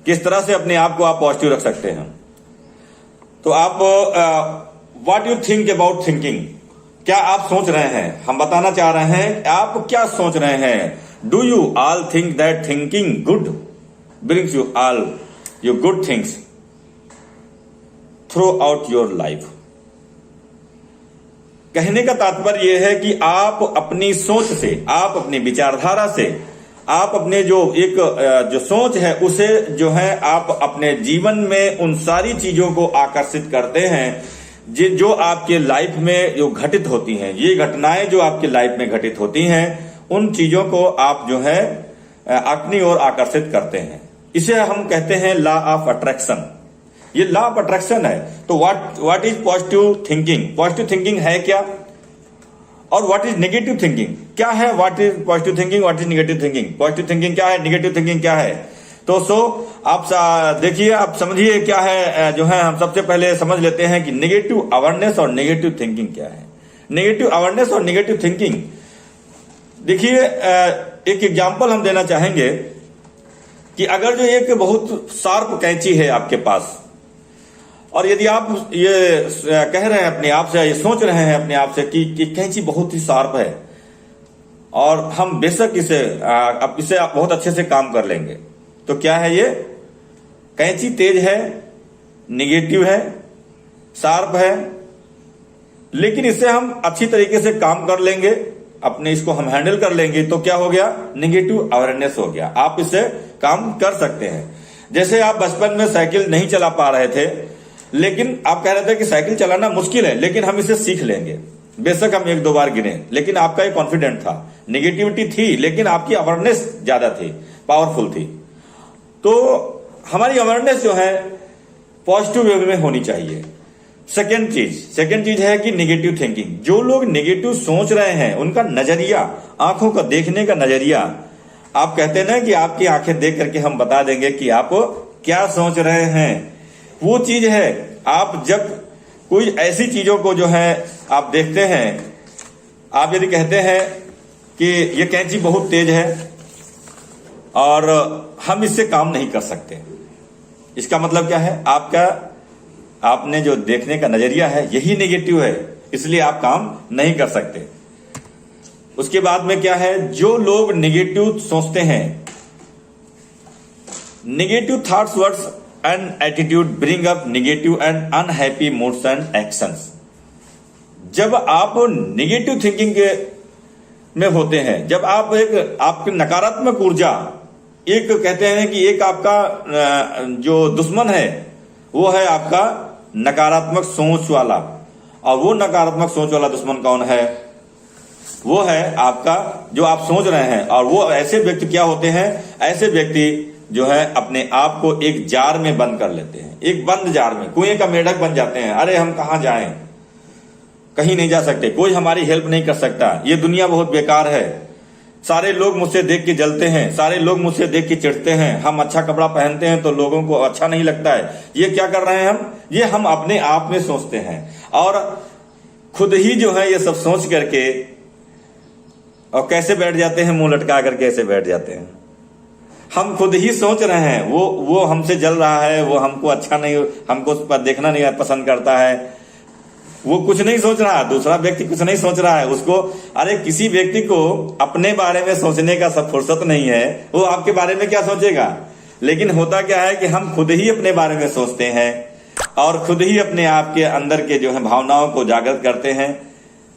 किस तरह से अपने आप को आप पॉजिटिव रख सकते हैं। तो आप what you think about thinking, क्या आप सोच रहे हैं, हम बताना चाह रहे हैं आप क्या सोच रहे हैं। Do you all think that thinking good brings you all your good things through out your life. कहने का तात्पर्य यह है कि आप अपनी सोच से, आप अपनी विचारधारा से, आप अपने जो सोच है उसे जो है आप अपने जीवन में उन सारी चीजों को आकर्षित करते हैं जो आपके लाइफ में जो घटित होती हैं। ये घटनाएं जो आपके लाइफ में घटित होती हैं उन चीजों को आप जो है अपनी ओर आकर्षित करते हैं। इसे हम कहते हैं लॉ ऑफ अट्रैक्शन। ये लॉ ऑफ अट्रैक्शन है। तो what is positive thinking, positive thinking है क्या, और व्हाट इज नेगेटिव थिंकिंग क्या है। What is positive thinking, what is negative thinking, positive thinking क्या है, नेगेटिव थिंकिंग क्या है। तो आप देखिए, आप समझिए क्या है। जो है हम सबसे पहले समझ लेते हैं कि नेगेटिव अवेयरनेस और नेगेटिव थिंकिंग क्या है। नेगेटिव अवेयरनेस और नेगेटिव थिंकिंग, देखिए एक एग्जांपल हम देना चाहेंगे कि अगर जो एक बहुत शार्प कैंची है आपके पास, और यदि आप ये कह रहे हैं अपने आप से, ये सोच रहे हैं अपने आप से कि कैंची बहुत ही शार्प है और हम बेशक इसे बहुत अच्छे से काम कर लेंगे, तो क्या है ये कैंची तेज है, निगेटिव है, शार्प है, लेकिन इससे हम अच्छी तरीके से काम कर लेंगे, अपने इसको हम हैंडल कर लेंगे, तो क्या हो गया, नेगेटिव अवेयरनेस हो गया। आप इससे काम कर सकते हैं। जैसे आप बचपन में साइकिल नहीं चला पा रहे थे, लेकिन आप कह रहे थे कि साइकिल चलाना मुश्किल है, लेकिन हम इसे सीख लेंगे। बेशक हम एक दो बार गिरे, लेकिन आपका एक कॉन्फिडेंट था, नेगेटिविटी थी, लेकिन आपकी अवेयरनेस ज्यादा थी, पावरफुल थी। तो हमारी अवेयरनेस जो है पॉजिटिव वे में होनी चाहिए। सेकेंड चीज है कि नेगेटिव थिंकिंग। जो लोग नेगेटिव सोच रहे हैं उनका नजरिया, आंखों का देखने का नजरिया, आप कहते हैं ना कि आपकी आंखें देख करके हम बता देंगे कि आप क्या सोच रहे हैं, वो चीज है। आप जब कोई ऐसी चीजों को जो है आप देखते हैं, आप यदि कहते हैं कि ये कैंची बहुत तेज है और हम इससे काम नहीं कर सकते, इसका मतलब क्या है, आपने जो देखने का नजरिया है यही नेगेटिव है, इसलिए आप काम नहीं कर सकते। उसके बाद में क्या है, जो लोग नेगेटिव सोचते हैं, negative thoughts, words and attitude bring up negative and unhappy moods and actions. जब आप नेगेटिव थिंकिंग में होते हैं, जब आप आपकी नकारात्मक ऊर्जा, एक कहते हैं कि एक आपका जो दुश्मन है वो है आपका नकारात्मक सोच वाला, और वो नकारात्मक सोच वाला दुश्मन कौन है, वो है आपका जो आप सोच रहे हैं। और वो ऐसे व्यक्ति क्या होते हैं, ऐसे व्यक्ति जो है अपने आप को एक जार में बंद कर लेते हैं, एक बंद जार में, कुएं का मेढक बन जाते हैं। अरे हम कहां जाएं, कहीं नहीं जा सकते, कोई हमारी हेल्प नहीं कर सकता, ये दुनिया बहुत बेकार है, सारे लोग मुझसे देख के जलते हैं, सारे लोग मुझसे देख के चिढ़ते हैं, हम अच्छा कपड़ा पहनते हैं तो लोगों को अच्छा नहीं लगता है। ये क्या कर रहे हैं हम अपने आप में सोचते हैं, और खुद ही जो है ये सब सोच करके और कैसे बैठ जाते हैं, मुंह लटका करके ऐसे बैठ जाते हैं। हम खुद ही सोच रहे हैं वो हमसे जल रहा है, वो हमको अच्छा नहीं, हमको उस पर देखना नहीं पसंद करता है, वो कुछ नहीं सोच रहा, दूसरा व्यक्ति कुछ नहीं सोच रहा है उसको। अरे किसी व्यक्ति को अपने बारे में सोचने का सब फुर्सत नहीं है, वो आपके बारे में क्या सोचेगा। लेकिन होता क्या है कि हम खुद ही अपने बारे में सोचते हैं और खुद ही अपने आप के अंदर के जो है भावनाओं को जागृत करते हैं,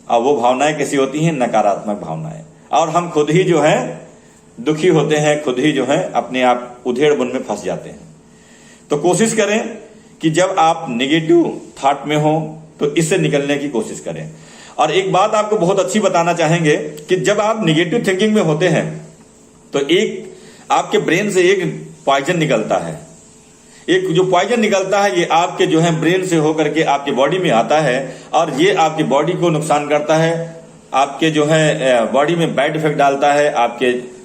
और वो भावनाएं कैसी होती हैं, नकारात्मक भावनाएं, और हम खुद ही जो है दुखी होते हैं, खुद ही जो है अपने आप उधेड़ बुन में फंस जाते हैं। तो कोशिश करें कि जब आप नेगेटिव थॉट में हो तो इससे निकलने की कोशिश करें। और एक बात आपको बहुत अच्छी बताना चाहेंगे कि जब आप नेगेटिव थिंकिंग में होते हैं तो एक आपके ब्रेन से एक पॉइजन निकलता है, एक जो पॉइजन निकलता है ये आपके जो है ब्रेन से होकर के आपके बॉडी में आता है, और ये आपकी बॉडी को नुकसान करता है, आपके जो है बॉडी में बैड इफेक्ट डालता है,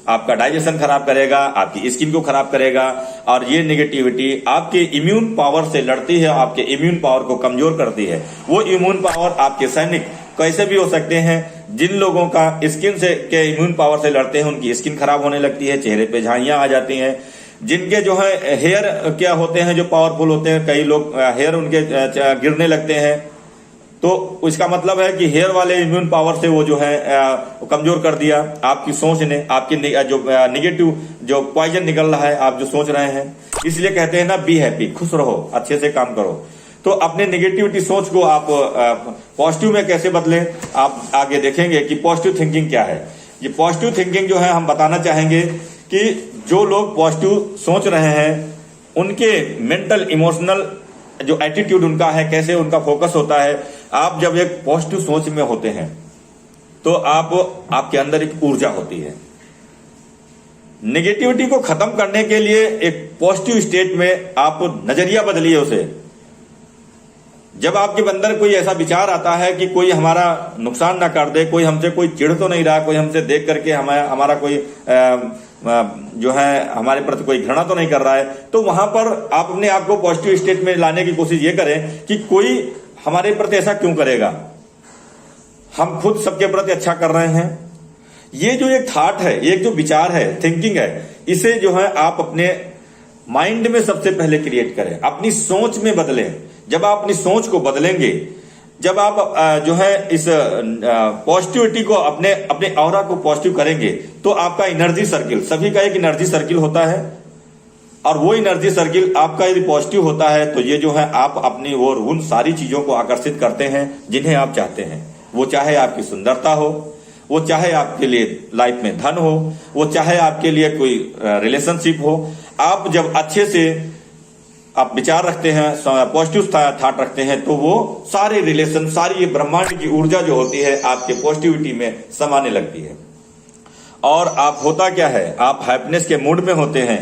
आपका डाइजेशन खराब करेगा, आपकी स्किन को खराब करेगा, और ये नेगेटिविटी आपके इम्यून पावर से लड़ती है, आपके इम्यून पावर को कमजोर करती है। वो इम्यून पावर आपके सैनिक कैसे भी हो सकते हैं, जिन लोगों का स्किन से के इम्यून पावर से लड़ते हैं उनकी स्किन खराब होने लगती है, चेहरे पे झाइयां आ जाती हैं, जिनके जो है हेयर क्या होते हैं, जो पावरफुल होते हैं, कई लोग हेयर उनके गिरने लगते हैं, तो इसका मतलब है कि हेयर वाले इम्यून पावर से वो जो है कमजोर कर दिया आपकी सोच ने, आपकी जो निगेटिव जो पॉइजन निकल रहा है आप जो सोच रहे हैं। इसलिए कहते हैं ना, बी हैप्पी, खुश रहो, अच्छे से काम करो। तो अपने निगेटिविटी सोच को आप पॉजिटिव में कैसे बदलें, आप आगे देखेंगे कि पॉजिटिव थिंकिंग क्या है। ये पॉजिटिव थिंकिंग जो है हम बताना चाहेंगे कि जो लोग पॉजिटिव सोच रहे हैं उनके मेंटल इमोशनल जो एटीट्यूड उनका है, कैसे उनका फोकस होता है। आप जब एक पॉजिटिव सोच में होते हैं तो आपके अंदर एक ऊर्जा होती है। नेगेटिविटी को खत्म करने के लिए एक पॉजिटिव स्टेट में आप नजरिया बदलिए उसे। जब आपके अंदर कोई ऐसा विचार आता है कि कोई हमारा नुकसान ना कर दे, कोई हमसे कोई चिढ़ तो नहीं रहा, कोई हमसे देख करके हमारा कोई जो है हमारे प्रति कोई घृणा तो नहीं कर रहा है, तो वहां पर आप अपने आप को पॉजिटिव स्टेट में लाने की कोशिश ये करें कि कोई हमारे प्रति ऐसा क्यों करेगा, हम खुद सबके प्रति अच्छा कर रहे हैं। ये जो एक थॉट है, एक जो विचार है, थिंकिंग है, इसे जो है आप अपने माइंड में सबसे पहले क्रिएट करें, अपनी सोच में बदलें। जब आप अपनी सोच को बदलेंगे, जब आप जो है इस पॉजिटिविटी को अपने ऑरा को पॉजिटिव करेंगे, तो आपका एनर्जी सर्किल, सभी का एक एनर्जी सर्किल होता है, और वो एनर्जी सर्किल आपका यदि पॉजिटिव होता है तो ये जो है आप अपनी ओर उन सारी चीजों को आकर्षित करते हैं जिन्हें आप चाहते हैं। वो चाहे आपकी सुंदरता हो, वो चाहे आपके लिए लाइफ में धन हो, वो चाहे आपके लिए कोई रिलेशनशिप हो। आप जब अच्छे से आप विचार रखते हैं, पॉजिटिव थॉट रखते हैं, तो वो सारे रिलेशन, सारी ये ब्रह्मांड की ऊर्जा जो होती है आपके पॉजिटिविटी में समाने लगती है। और आप होता क्या है, आप हैप्पीनेस के मूड में होते हैं।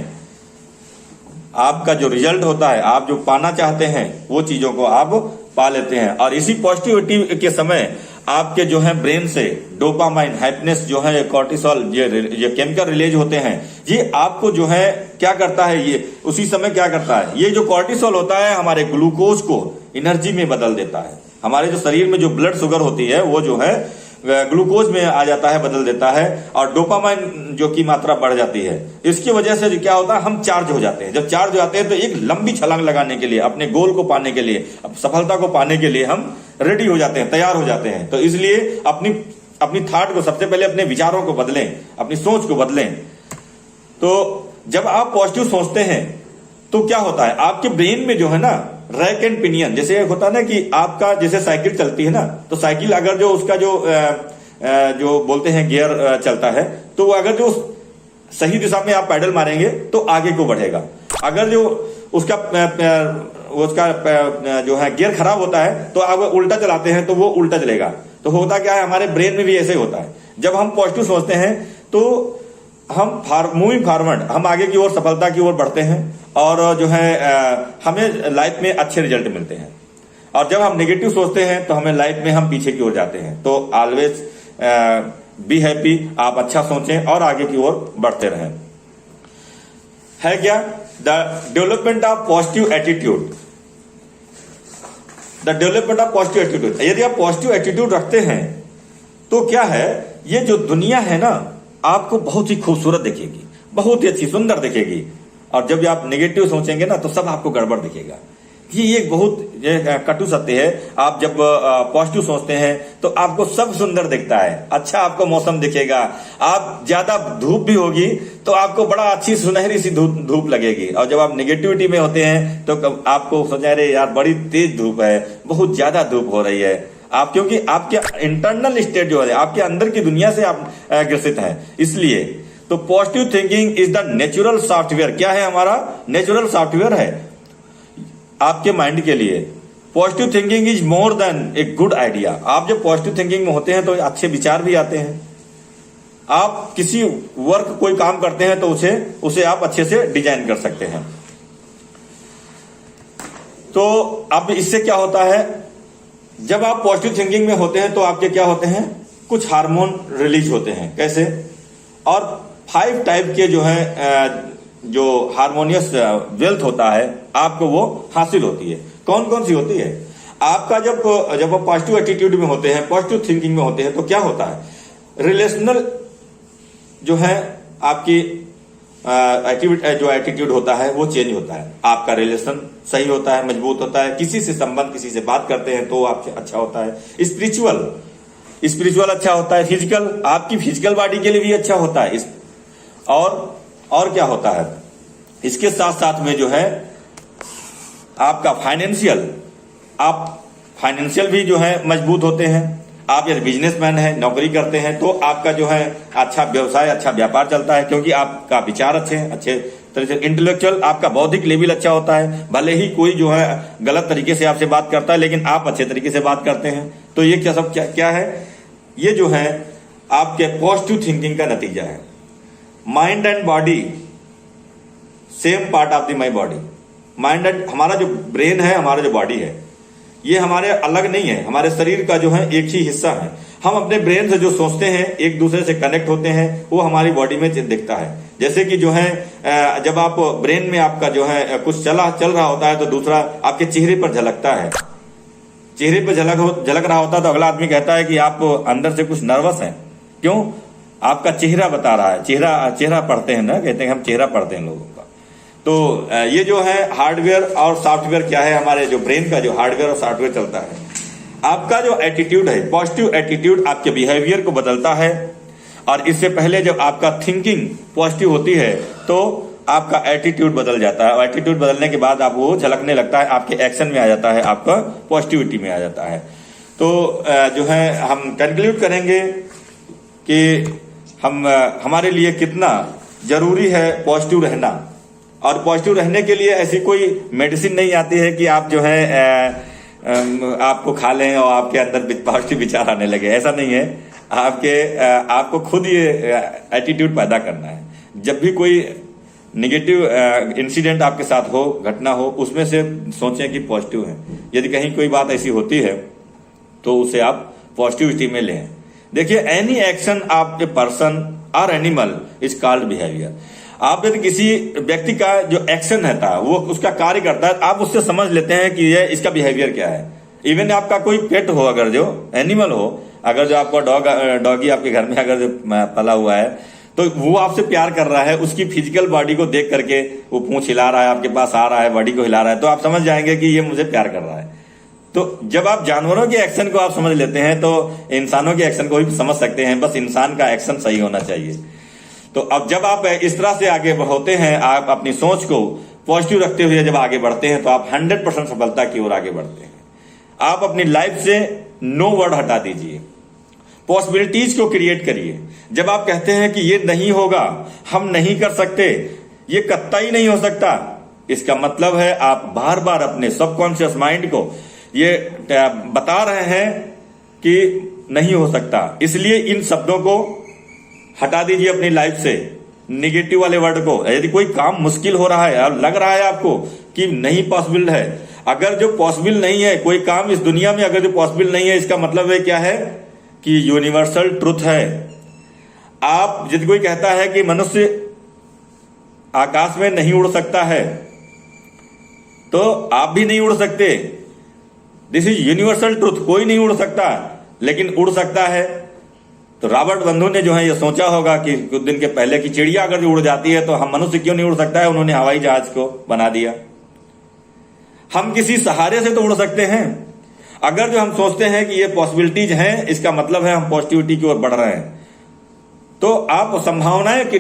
आपका जो रिजल्ट होता है, आप जो पाना चाहते हैं वो चीजों को आप पा लेते हैं। और इसी पॉजिटिविटी के समय आपके जो है ब्रेन से डोपामाइन, हैप्पीनेस जो है, कॉर्टिसोल, ये केमिकल रिलीज होते हैं, ये आपको जो है क्या करता है, ये उसी समय क्या करता है, ये जो कॉर्टिसोल होता है हमारे ग्लूकोज को एनर्जी में बदल देता है। हमारे जो शरीर में जो ब्लड शुगर होती है वो जो है ग्लूकोज में आ जाता है, बदल देता है, और डोपामाइन जो की मात्रा बढ़ जाती है। इसकी वजह से क्या होता है, हम चार्ज हो जाते हैं। जब चार्ज हो जाते हैं तो एक लंबी छलांग लगाने के लिए, अपने गोल को पाने के लिए, सफलता को पाने के लिए हम रेडी हो जाते हैं, तैयार हो जाते हैं। तो इसलिए अपनी थॉट को सबसे पहले, अपने विचारों को बदलें, अपनी सोच को बदलें। तो जब आप पॉजिटिव सोचते हैं तो क्या होता है, आपके ब्रेन में जो है ना रैक एंड पिनियन, जैसे होता है ना कि आपका जैसे साइकिल चलती है ना, तो साइकिल अगर जो उसका जो बोलते हैं गियर चलता है, तो वो अगर जो सही दिशा में आप पैडल मारेंगे तो आगे को बढ़ेगा। अगर जो उसका जो है गियर खराब होता है तो आप उल्टा चलाते हैं तो वो उल्टा चलेगा। तो होता क्या है, हमारे ब्रेन में भी ऐसे ही होता है। जब हम पॉजिटिव सोचते हैं तो हम मूविंग फॉरवर्ड, हम आगे की ओर, सफलता की ओर बढ़ते हैं, और जो है हमें लाइफ में अच्छे रिजल्ट मिलते हैं। और जब हम नेगेटिव सोचते हैं तो हमें लाइफ में हम पीछे की ओर जाते हैं। तो ऑलवेज बी हैप्पी, आप अच्छा सोचें और आगे की ओर बढ़ते रहें। है क्या, the development of positive attitude. The development of positive attitude, यदि आप पॉजिटिव एटीट्यूड रखते हैं तो क्या है, ये जो दुनिया है ना आपको बहुत ही खूबसूरत दिखेगी, बहुत ही अच्छी सुंदर दिखेगी। और जब आप नेगेटिव सोचेंगे ना तो सब आपको गड़बड़ दिखेगा। ये एक बहुत कटु सत्य है। आप जब पॉजिटिव सोचते हैं तो आपको सब सुंदर दिखता है, अच्छा आपको मौसम दिखेगा। आप ज्यादा धूप भी होगी तो आपको बड़ा अच्छी सुनहरी सी धूप लगेगी। और जब आप नेगेटिविटी में होते हैं तो आपको सोचा अरे यार बड़ी तेज धूप है, बहुत ज्यादा धूप हो रही है। आप क्योंकि आपके इंटरनल स्टेट जो है, आपके अंदर की दुनिया से आप ग्रसित हैं। इसलिए तो positive thinking is the natural software. क्या है, हमारा नेचुरल सॉफ्टवेयर है आपके माइंड के लिए। Positive thinking is more than a good idea. आप जब पॉजिटिव थिंकिंग में होते हैं तो अच्छे विचार भी आते हैं। आप किसी वर्क, कोई काम करते हैं तो उसे आप अच्छे से डिजाइन कर सकते हैं। तो अब इससे क्या होता है, जब आप पॉजिटिव थिंकिंग में होते हैं तो आपके क्या होते हैं, कुछ हार्मोन रिलीज होते हैं। कैसे, और 5 टाइप के जो है जो हार्मोनियस वेल्थ होता है आपको वो हासिल होती है। कौन कौन सी होती है, आपका जब आप पॉजिटिव एटीट्यूड में होते हैं, पॉजिटिव थिंकिंग में होते हैं तो क्या होता है, रिलेशनल जो है आपकी जो एटीट्यूड होता है वो चेंज होता है। आपका रिलेशन सही होता है, मजबूत होता है, किसी से संबंध, किसी से बात करते हैं तो आपसे अच्छा होता है। स्पिरिचुअल अच्छा होता है। फिजिकल, आपकी फिजिकल बॉडी के लिए भी अच्छा होता है। और क्या होता है, इसके साथ साथ में जो है आपका फाइनेंशियल भी जो है मजबूत होते हैं। आप यदि बिजनेसमैन है, नौकरी करते हैं तो आपका जो है अच्छा व्यवसाय, अच्छा व्यापार चलता है, क्योंकि आपका विचार अच्छे तरह से इंटेलेक्चुअल, आपका बौद्धिक लेवल अच्छा होता है। भले ही कोई जो है गलत तरीके से आपसे बात करता है, लेकिन आप अच्छे तरीके से बात करते हैं। तो ये क्या है, ये जो है आपके पॉजिटिव थिंकिंग का नतीजा है। Mind and body same part of the my body. Mind and, हमारा जो ब्रेन है, हमारा जो बॉडी है, ये हमारे अलग नहीं है, हमारे शरीर का जो है एक ही हिस्सा है। हम अपने ब्रेन से जो सोचते हैं, एक दूसरे से कनेक्ट होते हैं, वो हमारी बॉडी में दिखता है। जैसे कि जो है जब आप ब्रेन में आपका जो है कुछ चल रहा होता है तो दूसरा आपके चेहरे पर झलकता है। चेहरे पर झलक रहा होता है तो अगला आदमी कहता है कि आप अंदर से कुछ नर्वस हैं। क्यों? आपका चेहरा बता रहा है। चेहरा पढ़ते हैं ना, कहते हैं हम चेहरा पढ़ते हैं लोगों का। तो ये जो है हार्डवेयर और सॉफ्टवेयर क्या है, हमारे जो ब्रेन का जो हार्डवेयर और सॉफ्टवेयर चलता है। आपका जो एटीट्यूड है, पॉजिटिव एटीट्यूड आपके बिहेवियर को बदलता है। और इससे पहले जब आपका थिंकिंग पॉजिटिव होती है तो आपका एटीट्यूड बदल जाता है, और एटीट्यूड बदलने के बाद आप वो झलकने लगता है, आपके एक्शन में आ जाता है, आपका पॉजिटिविटी में आ जाता है। तो जो है हम कंक्लूड करेंगे कि हमारे लिए कितना जरूरी है पॉजिटिव रहना। और पॉजिटिव रहने के लिए ऐसी कोई मेडिसिन नहीं आती है कि आप जो है आपको खा लें और आपके अंदर पॉजिटिव विचार आने लगे। ऐसा नहीं है। आपको खुद ये एटीट्यूड पैदा करना है। जब भी कोई नेगेटिव इंसिडेंट आपके साथ हो, घटना हो, उसमें से सोचें कि पॉजिटिव है। यदि कहीं कोई बात ऐसी होती है तो उसे आप पॉजिटिविटी में लें। देखिए, any action of a person और एनिमल इज कॉल्ड बिहेवियर। आप यदि किसी व्यक्ति का जो एक्शन रहता है, वो उसका कार्य करता है, आप उससे समझ लेते हैं कि ये इसका बिहेवियर क्या है। इवन आपका कोई पेट हो, अगर जो एनिमल हो, अगर जो आपका डॉगी आपके घर में अगर जो पला हुआ है, तो वो आपसे प्यार कर रहा है, उसकी फिजिकल बॉडी को देख करके वो पूंछ हिला रहा है, आपके पास आ रहा है, बॉडी को हिला रहा है, तो आप समझ जाएंगे कि ये मुझे प्यार कर रहा है। तो जब आप जानवरों के एक्शन को आप समझ लेते हैं तो इंसानों के एक्शन को भी समझ सकते हैं। बस इंसान का एक्शन सही होना चाहिए। तो अब जब आप इस तरह से आगे बढ़ते हैं, आप अपनी सोच को पॉजिटिव रखते हुए जब आगे बढ़ते हैं तो आप 100% सफलता की ओर आगे बढ़ते हैं। आप अपनी लाइफ से नो वर्ड हटा दीजिए, पॉसिबिलिटीज को क्रिएट करिए। जब आप कहते हैं कि ये नहीं होगा, हम नहीं कर सकते, ये कतई नहीं हो सकता, इसका मतलब है आप बार बार अपने सबकॉन्शियस माइंड को ये बता रहे हैं कि नहीं हो सकता। इसलिए इन शब्दों को हटा दीजिए अपनी लाइफ से, निगेटिव वाले वर्ड को। यदि कोई काम मुश्किल हो रहा है और लग रहा है आपको कि नहीं पॉसिबल है, अगर जो पॉसिबल नहीं है कोई काम इस दुनिया में, अगर जो पॉसिबल नहीं है, इसका मतलब है क्या है कि यूनिवर्सल ट्रुथ है। आप यदि कोई कहता है कि मनुष्य आकाश में नहीं उड़ सकता है, तो आप भी नहीं उड़ सकते। This is universal truth. कोई नहीं उड़ सकता, लेकिन उड़ सकता है। तो रॉबर्ट बंधु ने जो है ये सोचा होगा कि कुछ दिन के पहले कि चिड़िया अगर उड़ जाती है तो हम मनुष्य क्यों नहीं उड़ सकता है। उन्होंने हवाई जहाज को बना दिया। हम किसी सहारे से तो उड़ सकते हैं। अगर जो हम सोचते हैं कि ये पॉसिबिलिटीज हैं, इसका मतलब है हम पॉजिटिविटी की ओर बढ़ रहे हैं। तो आप संभावनाएं क्रिएट